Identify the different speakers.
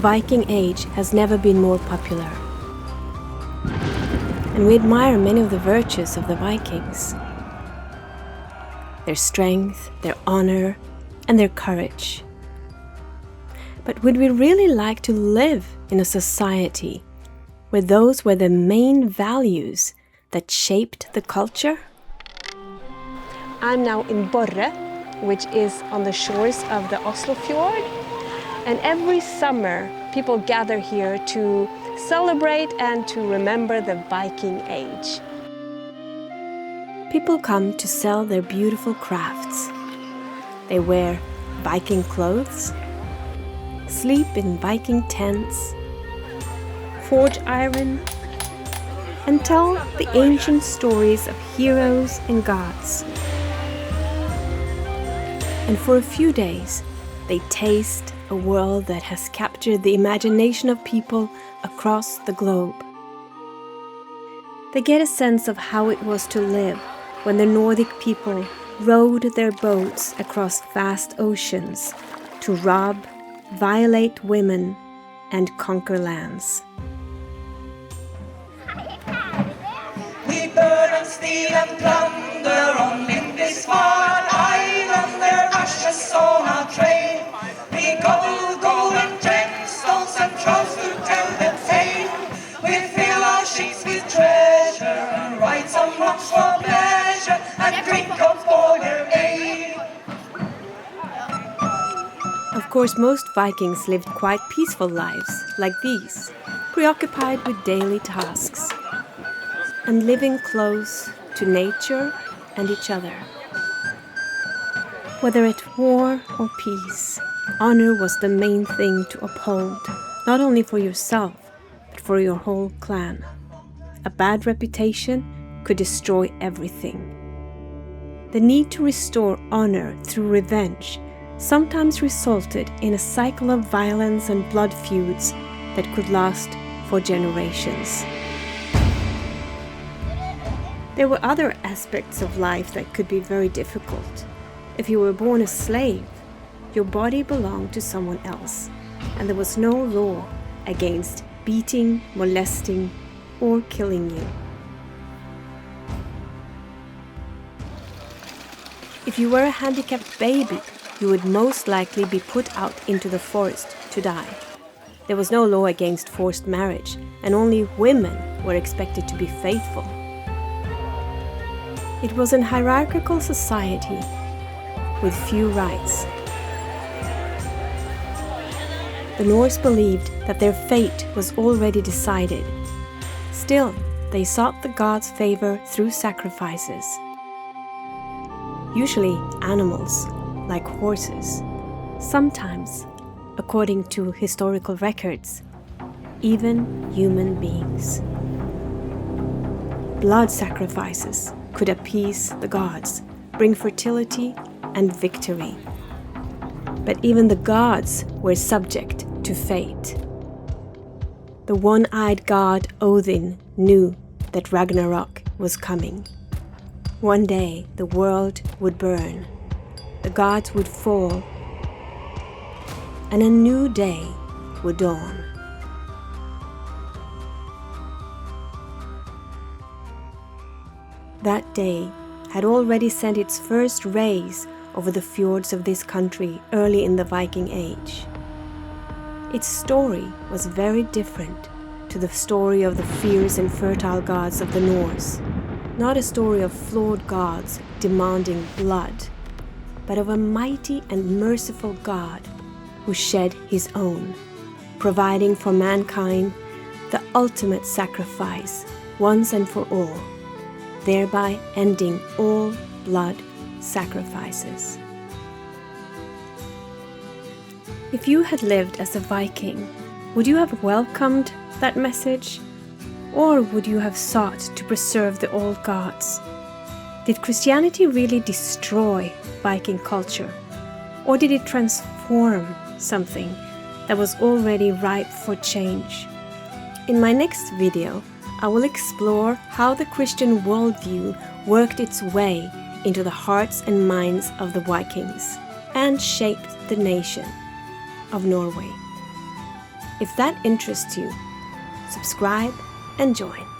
Speaker 1: Viking Age has never been more popular. And we admire many of the virtues of the Vikings. Their strength, their honor, and their courage. But would we really like to live in a society where those were the main values that shaped the culture? I'm now in Borre, which is on the shores of the Oslo fjord. And every summer, people gather here to celebrate and to remember the Viking Age. People come to sell their beautiful crafts. They wear Viking clothes, sleep in Viking tents, forge iron, and tell the ancient stories of heroes and gods. And for a few days, they taste a world that has captured the imagination of people across the globe. They get a sense of how it was to live when the Nordic people rowed their boats across vast oceans to rob, violate women, and conquer lands.
Speaker 2: We burn and steal and plunder on Lindisfarne Island, their ashes on our train. We gobble golden gemstones and trolls to tell them tale. We fill our ships with treasure and ride some rocks for pleasure and drink of boiler ale.
Speaker 1: Of course, most Vikings lived quite peaceful lives, like these, preoccupied with daily tasks, and living close to nature and each other. Whether at war or peace, honor was the main thing to uphold, not only for yourself, but for your whole clan. A bad reputation could destroy everything. The need to restore honor through revenge sometimes resulted in a cycle of violence and blood feuds that could last for generations. There were other aspects of life that could be very difficult. If you were born a slave, your body belonged to someone else, and there was no law against beating, molesting, or killing you. If you were a handicapped baby, you would most likely be put out into the forest to die. There was no law against forced marriage, and only women were expected to be faithful. It was a hierarchical society with few rights. The Norse believed that their fate was already decided. Still, they sought the gods' favor through sacrifices. Usually animals, like horses. Sometimes, according to historical records, even human beings. Blood sacrifices could appease the gods, bring fertility and victory. But even the gods were subject to fate. The one-eyed god Odin knew that Ragnarök was coming. One day the world would burn, the gods would fall, and a new day would dawn. That day had already sent its first rays over the fjords of this country early in the Viking Age. Its story was very different to the story of the fierce and fertile gods of the Norse. Not a story of flawed gods demanding blood, but of a mighty and merciful God who shed his own, providing for mankind the ultimate sacrifice once and for all, thereby ending all blood sacrifices. If you had lived as a Viking, would you have welcomed that message? Or would you have sought to preserve the old gods? Did Christianity really destroy Viking culture? Or did it transform something that was already ripe for change? In my next video, I will explore how the Christian worldview worked its way into the hearts and minds of the Vikings and shaped the nation of Norway. If that interests you, subscribe and join.